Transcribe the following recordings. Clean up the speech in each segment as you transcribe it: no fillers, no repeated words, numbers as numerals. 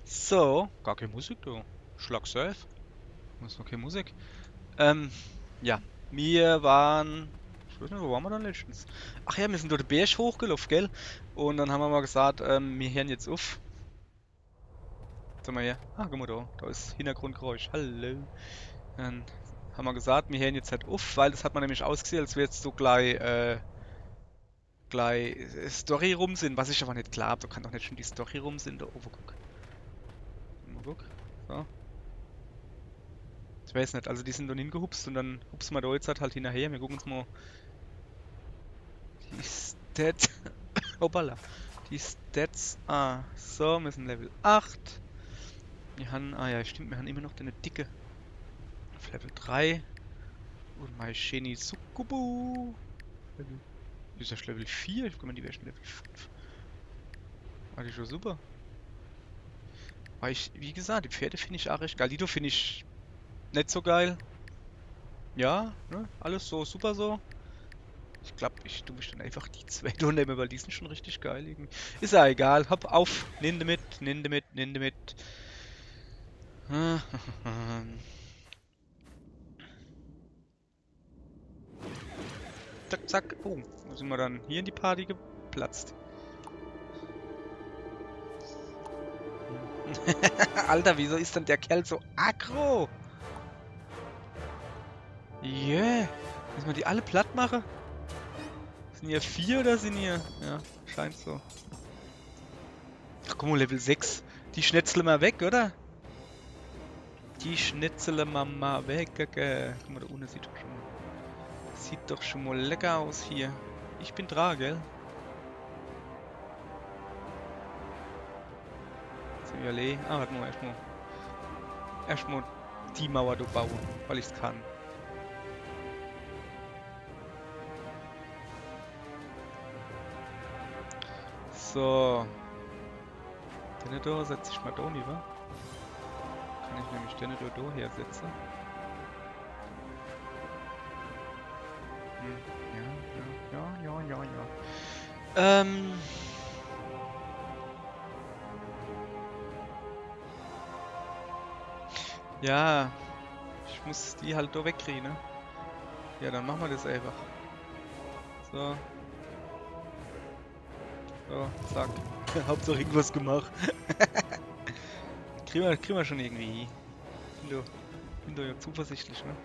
So, gar keine Musik, du. Schlag safe. Was noch keine Musik? Ähm, ja. Wir waren. Ich weiß nicht, wo waren wir dann letztens? Ach ja, wir sind durch den Berg hochgelaufen, gell? Und dann haben wir mal gesagt, wir hören jetzt auf. Sag mal her. Ah, guck mal da. Da ist Hintergrundgeräusch. Hallo. Dann haben wir gesagt, wir hören jetzt halt auf, weil das hat man nämlich ausgesehen, als wir jetzt so gleich Story rum sind. Was ich aber nicht glaube. Da kann doch nicht schon die Story rum sind. Da oben, guck. Mal guck. So. Ich weiß nicht, also die sind dann hingehupst und dann hupsen wir da jetzt halt hinterher. Wir gucken uns mal die Stats. Hoppala. Die Stats. Ah, so, wir sind Level 8. Wir haben, ah ja, stimmt, wir haben immer noch eine dicke auf Level 3. Und mein Shiny Sukubu. Level, ist das Level 4? Ich meine, die wäre schon Level 5. War die schon super. Aber ich, wie gesagt, die Pferde finde ich auch recht geil. Lido finde ich nicht so geil. Ja, ne? Alles so super so. Ich glaube, ich tue mich dann einfach die zwei nehmen, weil die sind schon richtig geil irgendwie. Ist ja egal. Hopp auf. Nimm mit, nimm mit, nimm mit. Zack, zack. Oh, wo sind wir dann? Hier in die Party geplatzt. Alter, wieso ist denn der Kerl so aggro? Yeah. Müssen wir die alle platt machen? Sind hier 4 oder sind hier? Ja, scheint so. Ach guck mal, Level 6. Die schnetzeln wir weg, oder? Die schnetzeln wir mal weg. Guck mal, da unten sieht doch schon mal lecker aus hier. Ich bin dran, gell? Sind wir alle? Ah, warte mal, erstmal die Mauer da bauen, weil ich's kann. So. Den da setze ich mal da lieber. Kann ich nämlich den da hersetzen. Hm. Ja. Ähm. Ja. Ich muss die halt da wegkriegen, ne? Ja, dann machen wir das einfach. So. So, zack. Hauptsache irgendwas gemacht. Kriegen wir schon irgendwie. Bin doch ja zuversichtlich, ne?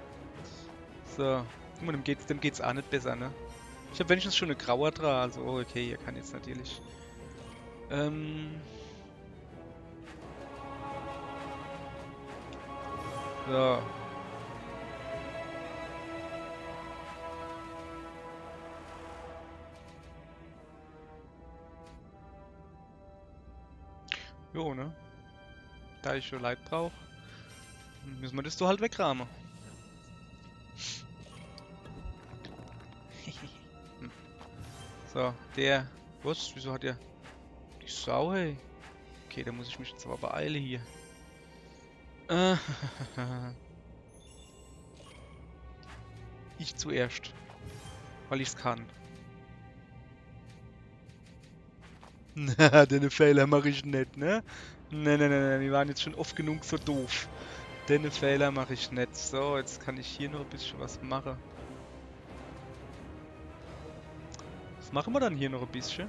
So. Guck mal, dem geht's auch nicht besser, ne? Ich habe wenigstens schon eine graue dran, also oh, okay, er kann jetzt natürlich. Ähm. So. Jo, ne? Da ich schon Light brauche, müssen wir das so halt wegrahmen. Hm. So, der. Was? Wieso hat der. Die Sau, hey? Okay, da muss ich mich jetzt aber beeilen hier. Äh, ich zuerst, weil ich's kann. Na, den Fehler mache ich nicht, ne? Ne, wir waren jetzt schon oft genug so doof. Den Fehler mache ich nicht. So, jetzt kann ich hier noch ein bisschen was machen. Was machen wir dann hier noch ein bisschen?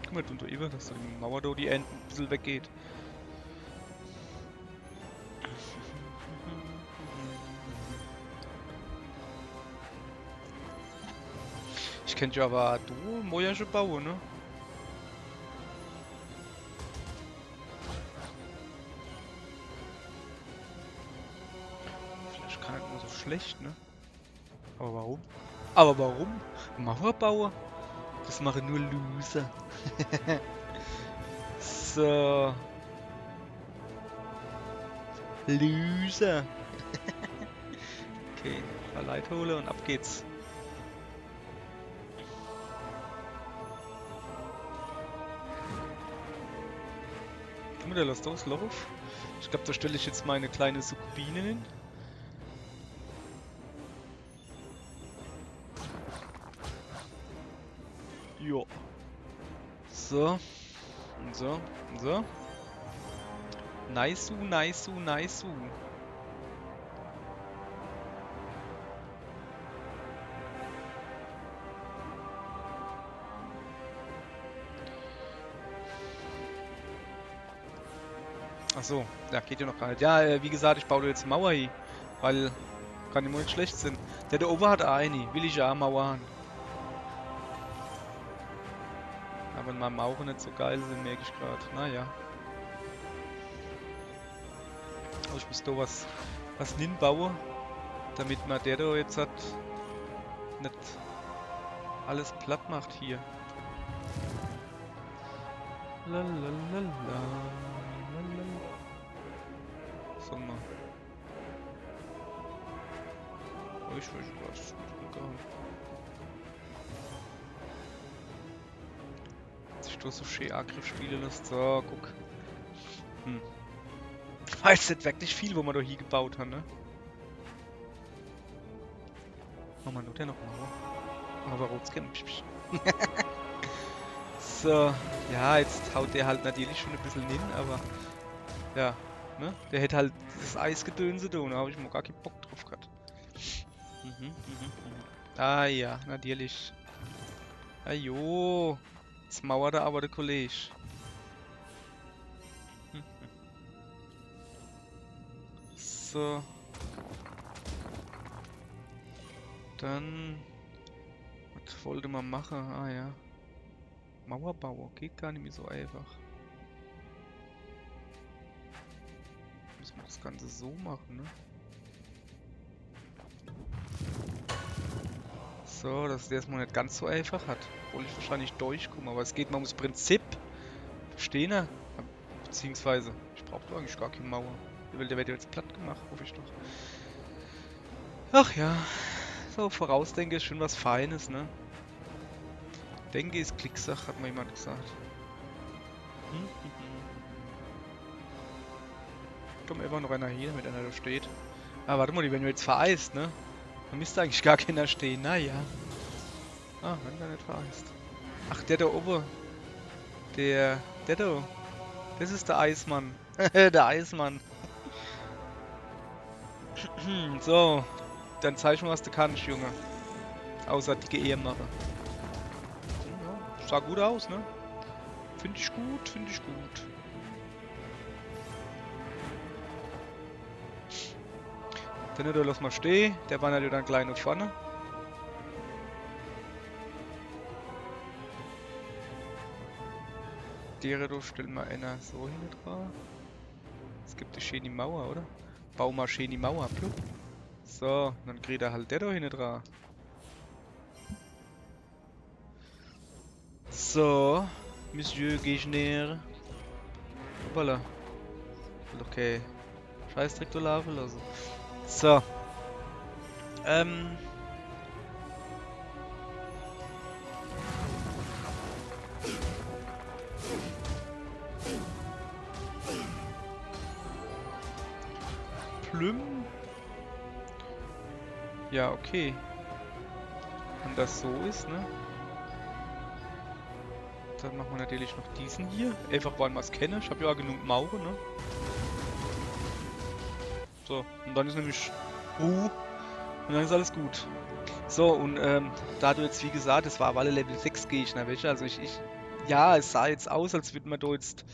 Guck mal, unter über, dass die Mauer da die Enden ein bisschen weggeht. Ich könnte ja aber du Moja schon bauen, ne? Vielleicht kann er nur so schlecht, ne? Aber warum? Aber warum? Mauer bauen? Das machen nur Loser. So. Loser. Okay, Verleit hole und ab geht's. Guck mal, der lässt das Loch auf. Ich glaube, da stelle ich jetzt meine kleine Sukkubine hin. Jo. So. Und so, und so. Nice, nice, nice. Ach so, ja, geht ja noch gar nicht. Ja, wie gesagt, ich baue da jetzt eine Mauer hier, weil kann immer nicht schlecht sein. Der da oben hat auch eine, will ich ja auch Mauer haben. Aber wenn meine Mauern nicht so geil sind, merke ich gerade. Naja. Also ich muss da was hinbauen, damit man der da jetzt hat nicht alles platt macht hier. Lalalala. So mal. Oh, ich weiß was. Sich da so schön Angriff spielen lässt. So, guck. Weiß nicht wirklich viel, wo man da hier gebaut hat, ne? Machen wir nur der noch mal. Aber Rotskin. So, ja, jetzt haut der halt natürlich schon ein bisschen hin, aber ja, ne? Der hätte halt das Eisgedönse da und da habe ich mal gar keinen Bock drauf gehabt. Ah ja, natürlich. Ajo, jetzt mauert er aber der Kollege. So. Dann, was wollte man machen? Ah ja. Mauerbauer geht gar nicht mehr so einfach. Müssen wir das Ganze so machen, ne? So, dass der es mal nicht ganz so einfach hat. Obwohl ich wahrscheinlich durchkomme, aber es geht mal ums Prinzip. Verstehen? Beziehungsweise, ich brauche doch eigentlich gar keine Mauer. Der wird jetzt platt gemacht, hoffe ich doch. Ach ja, so vorausdenke ist schon was Feines, ne? Denke ist Klicksache, hat mir jemand gesagt. Kommt einfach noch einer hier, damit einer da steht. Ah, warte mal, die werden jetzt vereist, ne? Da müsste eigentlich gar keiner stehen, naja. Ah, wenn der nicht vereist. Ach, der da oben. Der da. Das ist der Eismann. Der Eismann. So, dann zeig mir, was du kannst, Junge. Außer dicke Ehe machen. Ja, sah gut aus, ne? Finde ich gut, finde ich gut. Dann da lass mal stehen. Der wandert ja dann gleich nach vorne. Der da stellen wir einer so hin dran. Es gibt eine schöne Mauer, oder? Bau mal schöne Mauer, blub. So, dann kriegt er halt der da hin dran. So, Monsieur Gegner. Hoppala. Okay. Scheißdreck da laufen lassen. So. Plüm. Ja, okay. Wenn das so ist, ne? Dann machen wir natürlich noch diesen hier. Einfach weil wir es kennen. Ich habe ja genug Mauern, ne? So, und dann ist nämlich Ruhe. Und dann ist alles gut. So, und da du jetzt, wie gesagt, es war auf alle Level 6 Gegner, welche? Also ja, es sah jetzt aus, als würde man da jetzt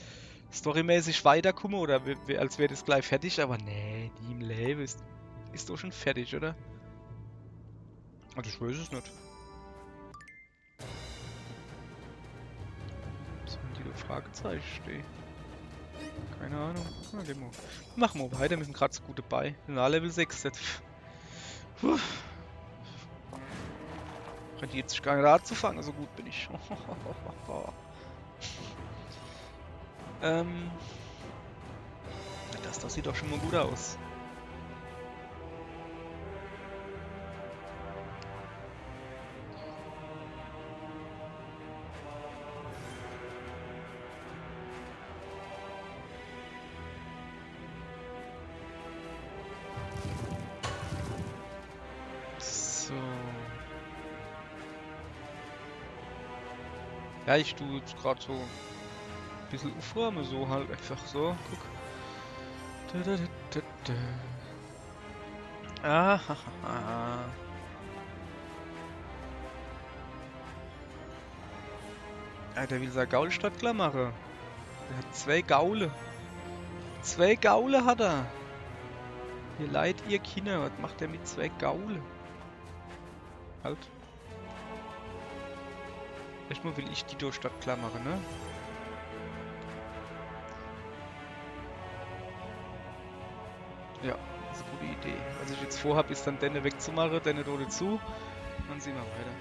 storymäßig weiterkommen oder als wäre das gleich fertig, aber nee, die im Level ist doch schon fertig, oder? Also ich weiß es nicht. Sollen die da Fragezeichen stehen? Keine Ahnung. Na, gehen wir. Machen wir weiter, wir sind gerade so gut dabei. Na, Level 6. Puh. Rentiert sich gar nicht anzufangen, so gut bin ich. Das sieht doch schon mal gut aus. So. Ja, ich tue jetzt gerade so bisschen aufräumen, so halt einfach so. Guck. Ah, ah, der will seine Gaulstadt klar machen. Der hat 2 Gaule. 2 Gaule hat er. Ihr leid ihr Kinder, was macht der mit 2 Gaule? Halt. Erstmal will ich die Dorfstadt klar machen, ne? Ja, das ist eine gute Idee. Was ich jetzt vorhabe, ist dann denne wegzumachen, denne da dazu. Dann sehen wir weiter.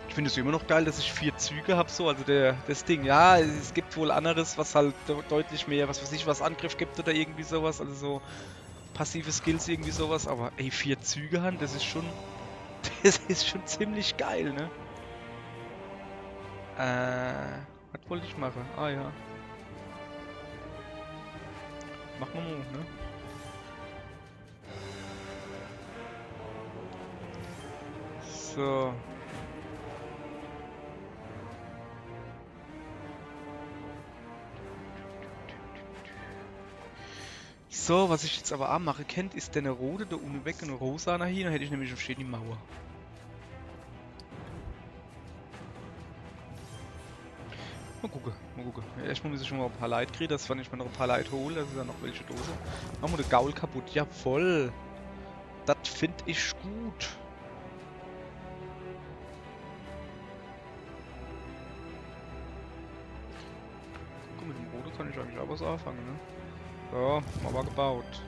Ich finde es immer noch geil, dass ich 4 Züge habe, so, also das Ding. Ja, es gibt wohl anderes, was halt deutlich mehr, was weiß ich, was Angriff gibt oder irgendwie sowas, also so passive Skills, irgendwie sowas, aber ey, 4 Züge haben, das ist schon, das ist schon ziemlich geil, ne? Was wollte ich machen? Ah ja. Machen wir mal, ne? So. So, was ich jetzt aber auch mache, kennt, ist der eine rote da unten weg und eine rosa nach hier, dann hätte ich nämlich auf die Mauer. Mal gucken, mal gucken. Ja, erstmal muss ich schon mal ein paar Leute kriegen, dass wenn ich mir noch ein paar Leute hole, das ist ja noch welche Dose. Machen wir den Gaul kaputt. Jawoll. Das finde ich gut. Guck, mit dem Rote kann ich eigentlich auch was anfangen, ne? So, Mauer gebaut.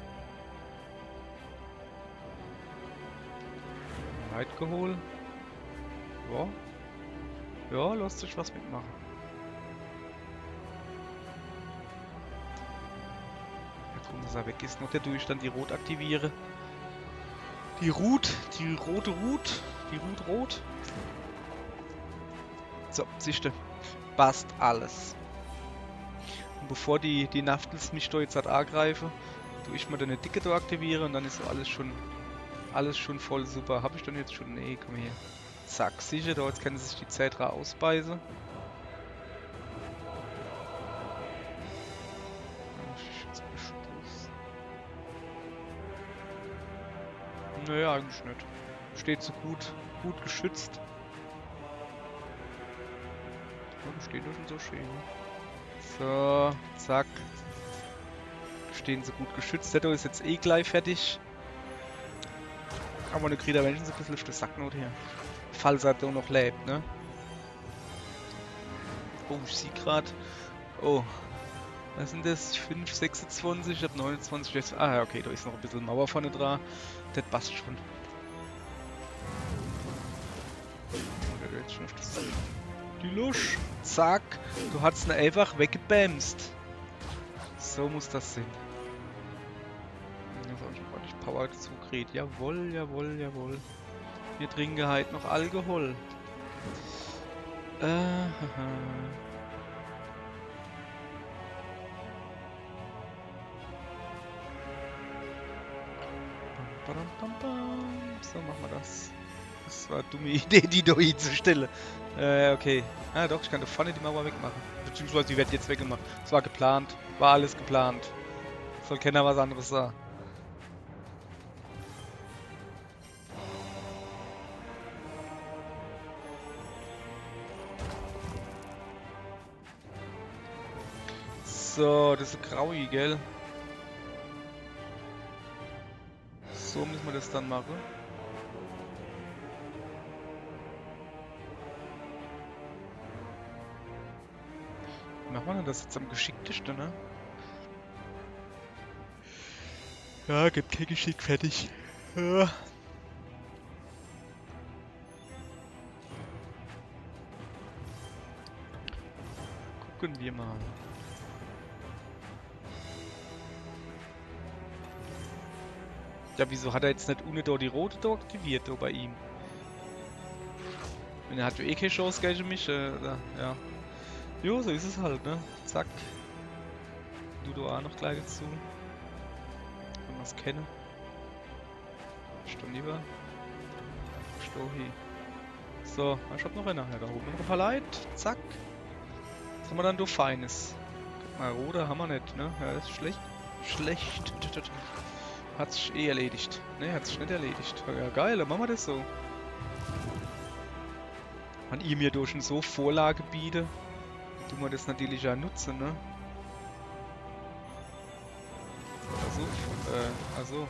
Leid geholt. Ja. Ja, lasst sich was mitmachen. Dass er weg ist, noch dadurch dann die Rot aktiviere. Die rote Rot, die Rot. So, siehste, passt alles. Und bevor die Naftels mich da jetzt halt angreifen, tue ich mal eine Dicke da aktivieren und dann ist so alles schon voll super. Habe ich dann jetzt schon? Nee, komm her. Zack, sicher, da jetzt kann sich die Zetra ausbeißen. Naja, eigentlich nicht. Steht so gut geschützt. Ja, steht doch schon so schön. So, zack. Stehen sie gut geschützt. Der ist jetzt eh gleich fertig. Aber eine Krieger Menschen so ein bisschen auf der Sacknot hier. Falls er da noch lebt, ne? Oh, ich sehe gerade. Oh. Was sind das? 5, 26, ich hab 29 jetzt. Ah ja, okay, da ist noch ein bisschen Mauer vorne dran. Das passt schon. Jetzt schon auf das die Lusch. Zack. Du hast ihn einfach weggebämst. So muss das sein. Jetzt habe ich noch ordentlich Power dazu gekriegt. Jawohl, jawohl, jawohl. Wir trinken halt noch Alkohol. So, machen wir das. Das war eine dumme Idee, die da hinzustellen. Okay. Ah, doch, ich kann da vorne die Mauer wegmachen. Beziehungsweise die wird jetzt weggemacht. Das war geplant. War alles geplant. Soll keiner was anderes sagen. So, das ist graui, gell? So müssen wir das dann machen. Wie macht man denn das jetzt am geschicktesten, ne? Ja, gibt kein Geschick, fertig. Ja. Gucken wir mal. Ja, wieso hat er jetzt nicht ohne da die rote da aktiviert, da bei ihm? Wenn er hat ja eh keine Chance gegen mich, ja. Jo, so ist es halt, ne? Zack. Du da auch noch gleich dazu. Wenn wir es kennen. Steh lieber. Steh hier. So, ich hab noch einer. Ja, da oben noch ein paar Leute. Zack. haben wir dann doch Feines? Mal roter haben wir nicht, ne? Ja, das ist schlecht. Schlecht. Hat sich eh erledigt. Ne, hat sich nicht erledigt. Ja, geil, dann machen wir das so. Wenn ihr mir durch schon so Vorlage bietet, tun wir das natürlich ja nutzen, ne? Also.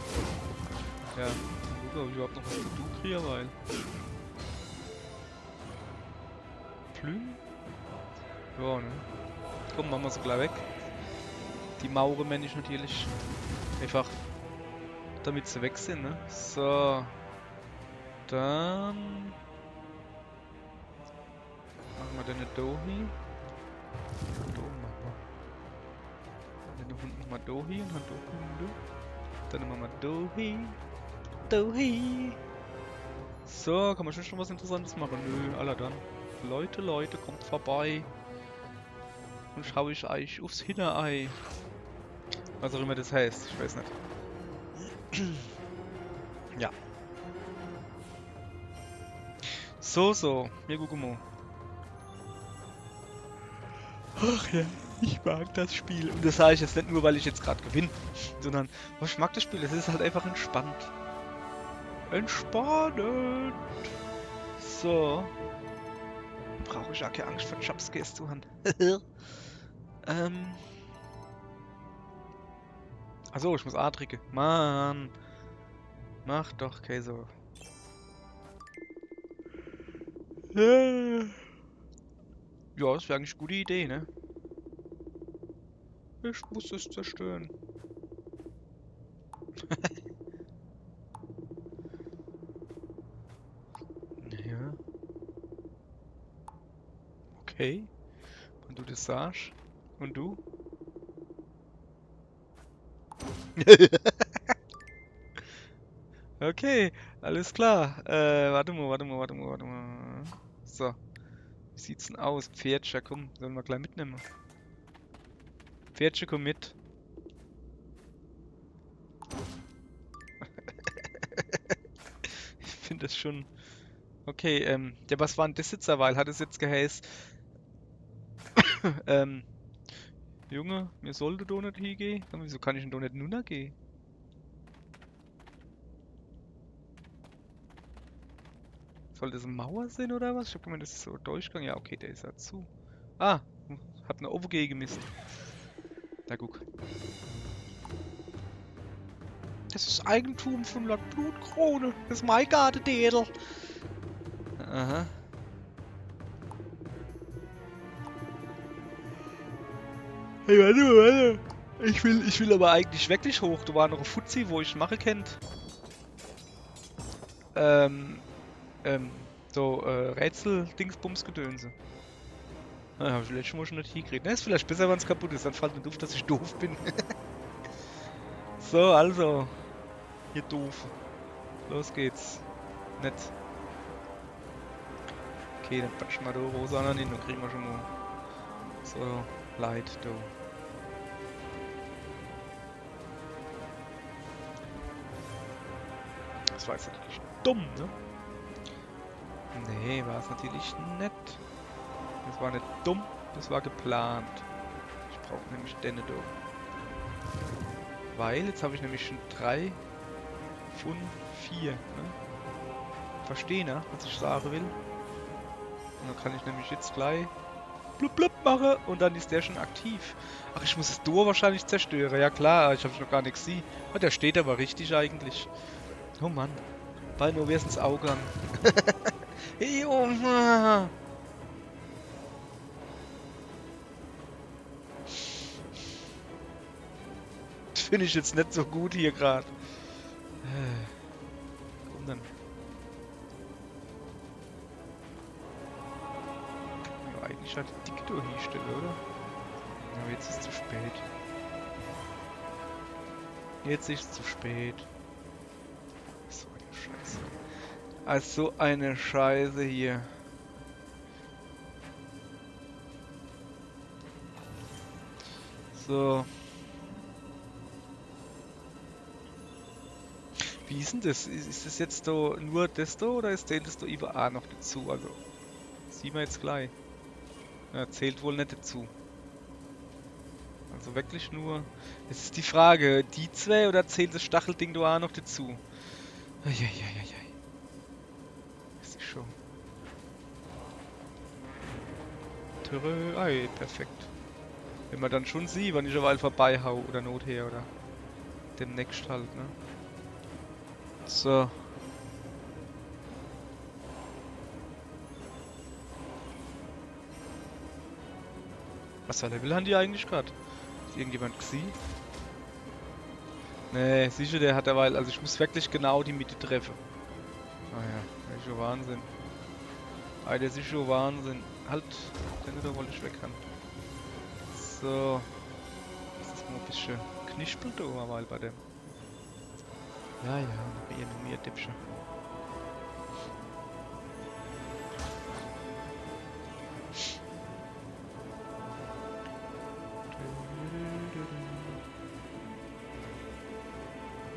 Ja, guck, ob ich überhaupt noch was mit du kriege, weil. Plüm? Ja, ne? Komm, machen wir sie gleich weg. Die Mauern meine ich natürlich. Einfach. Damit sie weg sind, ne? So. Dann. Machen wir den da hin. Da machen wir. Den Hund machen wir da hin und da Hunde. Dann machen wir da hin. Da hin. So, kann man schon was Interessantes machen? Nö, aller dann. Leute, kommt vorbei. Und schaue ich euch aufs Hinterei. Was auch immer das heißt, ich weiß nicht. Ja. So, wir gucken mal. Ach ja, ich mag das Spiel. Und das sage ich jetzt nicht nur, weil ich jetzt gerade gewinne, sondern ich mag das Spiel. Es ist halt einfach entspannt. Entspannend. So. Brauche ich ja keine Angst vor Jumpscares zu haben. Achso, ich muss A drücken. Mann. Mach doch, Käse. Ja, das wäre eigentlich eine gute Idee, ne? Ich muss es zerstören. Ja. Okay. Und du das sagst. Und du? Okay, alles klar. Warte mal. So. Wie sieht's denn aus? Pferdchen, komm, sollen wir gleich mitnehmen. Pferdchen, komm mit. Ich finde das schon... Okay, ja, was war denn das jetzt derweil? Hat es jetzt geheißen? Junge, mir sollte doch nicht hingehen. Wieso kann ich denn doch nicht nur gehen? Soll das eine Mauer sein oder was? Ich hab gemeint, das ist so ein Durchgang. Ja, okay, der ist ja zu. Ah, hab eine OVG gemisst. Na guck. Das ist Eigentum von Lord Blutkrone. Das ist mein Gartendädel. Aha. Hey, warte. Ich will aber eigentlich wirklich hoch. Da war noch ein Fuzzi, wo ich mache kennt. Rätsel-Dingsbums-Gedönse. Ah, hab ich letztes Mal schon nicht hingekriegt. Ne, ist vielleicht besser, wenn es kaputt ist. Dann fällt mir auf, dass ich doof bin. So, also. Hier doof. Los geht's. Nett. Okay, dann patschen wir da Rosa an hin, dann kriegen wir schon mal so Leid da. Das war jetzt natürlich dumm, ne? Nee, war es natürlich nett. Das war nicht dumm, das war geplant. Ich brauche nämlich den da. Weil, jetzt habe ich nämlich schon 3 von 4. Ne? Verstehen, ne? Was ich sagen will. Und dann kann ich nämlich jetzt gleich blub blub machen und dann ist der schon aktiv. Ach, ich muss das Tor wahrscheinlich zerstören. Ja klar, ich habe noch gar nichts gesehen. Oh, der steht aber richtig eigentlich. Oh Mann. Bald nur wär's ins Auge an. Junge! Das finde ich jetzt nicht so gut hier gerade. Komm dann. Ja, eigentlich halt die Diktatur hinstellen, oder? Aber jetzt ist es zu spät. Jetzt ist es zu spät. So eine Scheiße. Also eine Scheiße hier. So. Wie ist denn das? Ist das jetzt da nur das da oder ist das da über A noch dazu? Also, sehen wir jetzt gleich. Ja, zählt wohl nicht dazu. Also wirklich nur... Es ist die Frage, die zwei oder zählt das Stachelding da auch noch dazu? Eieieiei. Das ist schon... Törö, ei, perfekt. Wenn man dann schon sieht, wann ich eine Weile vorbeihau oder Not her oder demnächst halt, ne? So. Was für Level haben die eigentlich gerade? Ist irgendjemand gesehen? Nee, sicher, der hat derweil. Also ich muss wirklich genau die Mitte treffen. Ah ja, das ist schon Wahnsinn. Ah, das ist schon Wahnsinn. Halt, den da wollte ich weg haben. So. Das ist mal ein bisschen knispelt da mal bei dem. Ja, ja, noch mehr Dippchen.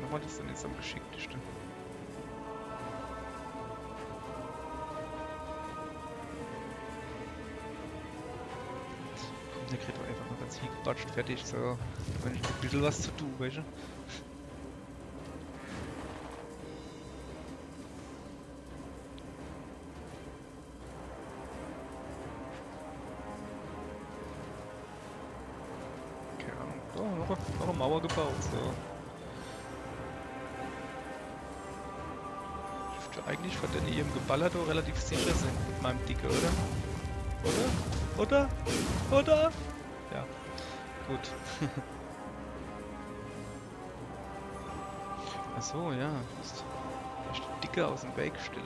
Nochmal, das ist dann jetzt am geschicktesten. Der kriegt doch einfach mal ganz viel gebatscht, fertig, so. Wenn ich ein bisschen was zu tun, weißt du? Keine Ahnung. Oh, noch eine Mauer gebaut, so. Ich dürfte eigentlich von den ihrem Geballer doch relativ sicher sind mit meinem Dicke, oder? Oder? Oder? Ja, gut. Achso, ja. Ist vielleicht die Dicke aus dem Weg stellen.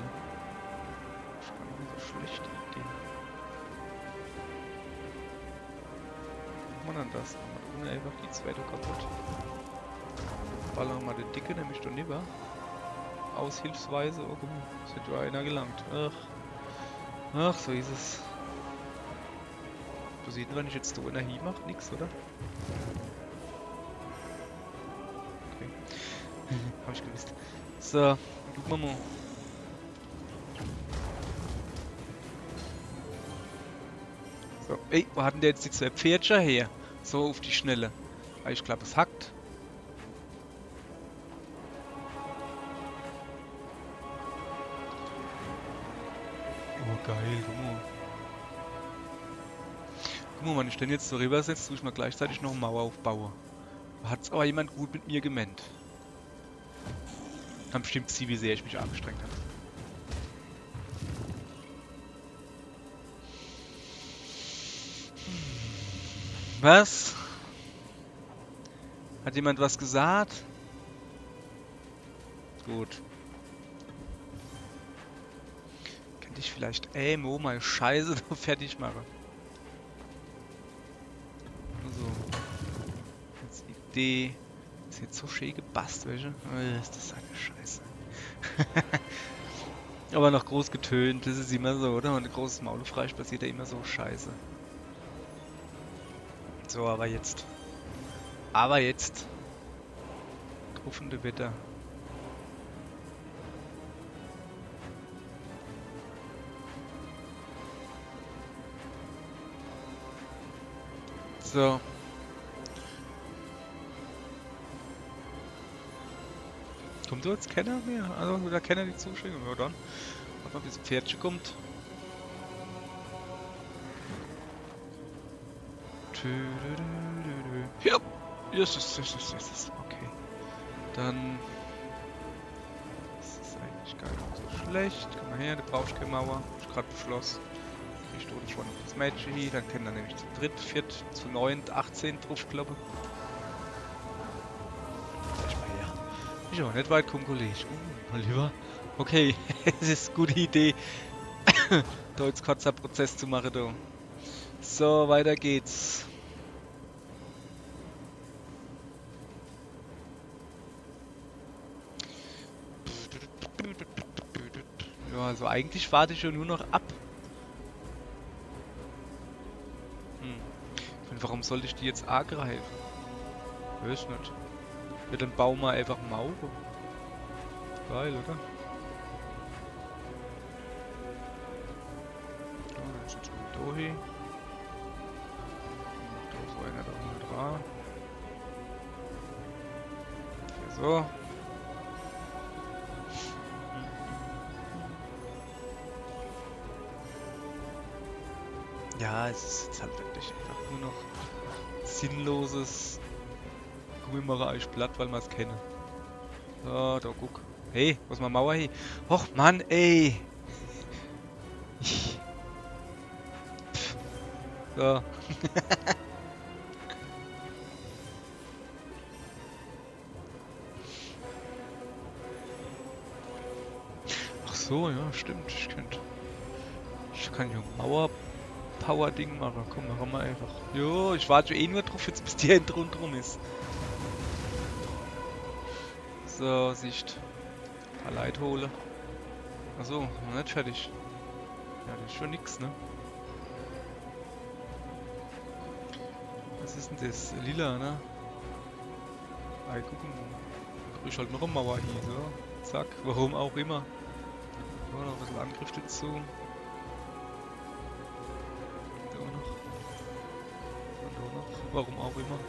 Das ist gar nicht mehr so schlecht, die Idee. Machen wir dann das? Machen wir einfach die zweite kaputt. Ballern wir mal die Dicke, nämlich doch lieber. Aushilfsweise. Oh, guck mal, es hat ja einer gelangt. Ach, so ist es. Passiert, wenn ich jetzt so Energie mache? Nix, oder? Okay. Hab ich gewusst. So, gucken wir mal. So, ey, wo hatten der jetzt die zwei Pferdchen her? So auf die Schnelle. Ah, ich glaube, es hackt. Oh, geil, guck mal. Guck mal, wenn ich den jetzt so rübersetze, tue ich mal gleichzeitig noch eine Mauer aufbauen. Hat's aber jemand gut mit mir gemeint. Dann bestimmt sie, wie sehr ich mich angestrengt habe. Was? Hat jemand was gesagt? Gut. Könnte ich vielleicht Mo mal Scheiße da fertig machen? So. Jetzt Idee. Ist jetzt so schön gebastelt, welche? Oh, ist das eine Scheiße. Aber noch groß getönt, das ist immer so, oder? Und ein großes Maul freisch passiert ja immer so Scheiße. So, aber jetzt. Gruffende Wetter. So. Kommt so jetzt Kenner mehr? Also wieder Kenner die Zuschauer, ja dann. Warte mal, bis ein Pferdchen kommt. Ja, yes. Okay. Dann. Das ist eigentlich gar nicht so schlecht. Komm mal her, du brauchst keine Mauer. Hab ich gerade beschlossen. Kriegst du schon das Mädchen hier. Dann können wir nämlich zu dritt, viert, zu 9, 18 draufkloppen. Ist aber nicht weit vom Kollege. Mal lieber. Okay, es ist eine gute Idee, da jetzt kurzer Prozess zu machen. Da. So, weiter geht's. Ja, also eigentlich warte ich ja nur noch ab. Und warum sollte ich die jetzt angreifen? Weiß nicht. Ja, dann bauen wir einfach Mauer. Geil, oder? Ja, dann setzen wir da hin. einer da unten dran. Ja, so. Ja, es ist jetzt halt wirklich einfach nur noch sinnloses Gummimacher-Blatt, weil wir es kennen. So, da guck. Hey, was mal Mauer hier? Och Mann, ey! So. Ach so, ja, stimmt. Ich kann hier Mauer-Power-Ding machen. Komm, machen wir einfach. Jo, ich warte eh nur drauf, jetzt bis die End rundherum ist. So, Sicht. Ein paar Leute holen. Achso, noch nicht fertig. Ja, das ist schon nix, ne? Was ist denn das? Lila, ne? Ah, gucken. Ich halt noch eine Mauer hier, so. Zack, warum auch immer. So, noch ein bisschen Angriff dazu. Da noch. Und da noch. Warum auch immer.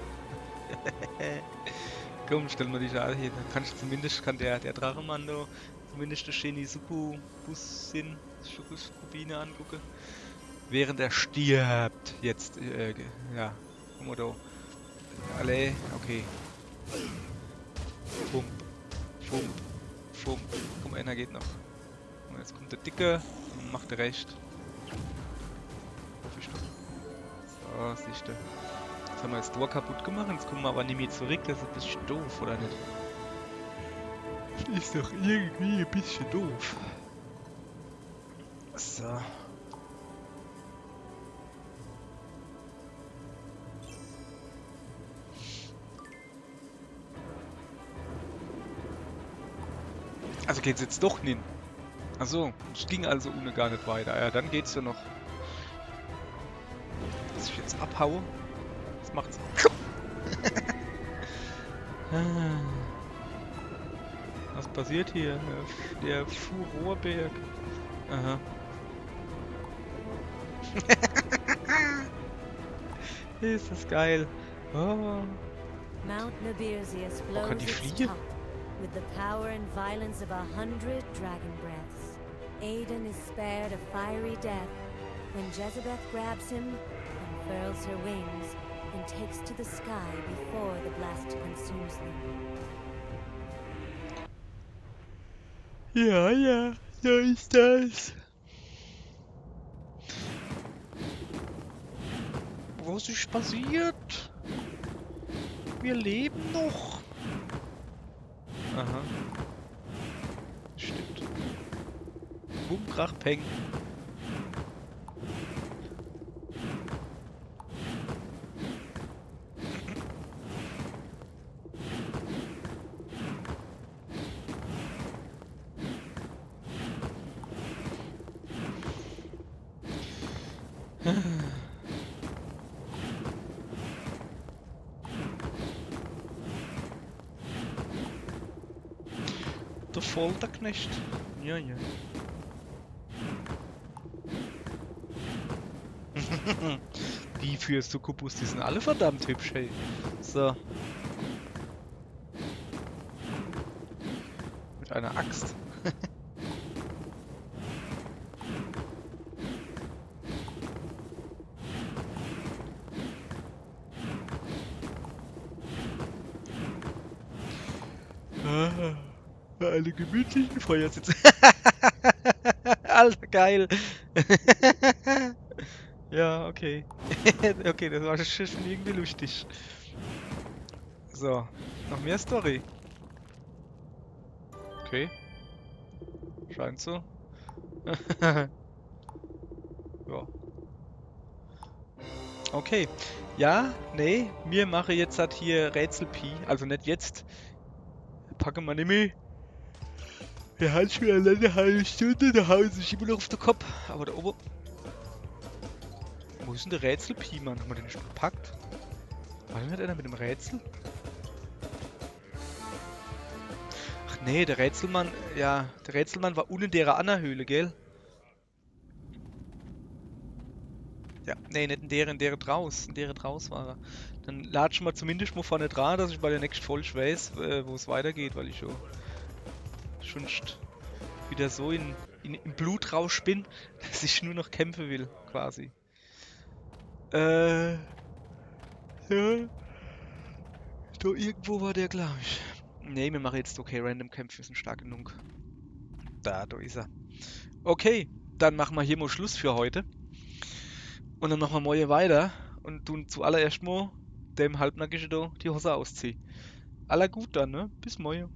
Komm, stellen wir dich alle hier. Dann kannst du zumindest, kann der Drachenmann da zumindest der Shinizuku-Bus-Sin, Kubine angucken. Während er stirbt. Jetzt, ja. Guck mal da. Alle, okay. Fump. Fump. Fump. Komm, einer geht noch. Und jetzt kommt der Dicke und macht der recht. Hoffe ich doch. So, siehst du. Jetzt haben wir das Tor kaputt gemacht, jetzt kommen wir aber nicht mehr zurück. Das ist ein bisschen doof, oder nicht? Ist doch irgendwie ein bisschen doof. So. Also geht's jetzt doch nicht. Achso, es ging also ohne gar nicht weiter. Ja, dann geht's ja noch. Dass ich jetzt abhaue. Was macht's? Was passiert hier? Der Furorberg. Aha. Ist das geil. Oh. Mount Nabirzius Oh, kann blows die its fliegen? top with the power and violence of 100 dragon breaths. Aiden is spared a fiery death when Jezebeth grabs him, unfurls her wings, and takes to the sky before the blast consumes them. Ja, ja, so ist das. Was ist passiert? Wir leben noch. Aha. Stimmt. Bumm, Krach, Peng. Der Folterknecht. Ja, ja. Die für Succubus, die sind alle verdammt hübsch, hey. So. Mit einer Axt. Eine gemütlichen Feuersitze. Alter, geil. Ja, okay. Okay, das war schon irgendwie lustig. So, noch mehr Story. Okay. Scheint so. Ja. Okay. Ja, nee, mir mache jetzt halt hier Rätsel-Pi. Also nicht jetzt. Packe mal nicht mehr. Der hat schon alleine eine halbe Stunde, der Haus ist immer noch auf der Kopf. Aber da oben. Wo ist denn der Rätsel-Pi, Mann? Haben wir den nicht gepackt? War denn nicht einer mit dem Rätsel? Ach nee, der Rätselmann. Ja, der Rätselmann war unten in der Anna-Höhle, gell? Ja, nee, nicht in deren draus. In deren draus war er. Dann latschen wir zumindest mal vorne dran, dass ich bei der nächsten Folge weiß, wo es weitergeht, weil ich schon wieder so im Blutrausch bin, dass ich nur noch kämpfen will, quasi. Ja. Da irgendwo war der, glaube ich. Nee, wir machen jetzt okay, Random-Kämpfe, wir sind stark genug. Da ist er. Okay, dann machen wir hier mal Schluss für heute. Und dann machen wir morgen weiter und tun zuallererst mal dem Halbnackigen da die Hose ausziehen. Aller gut dann, ne? Bis morgen.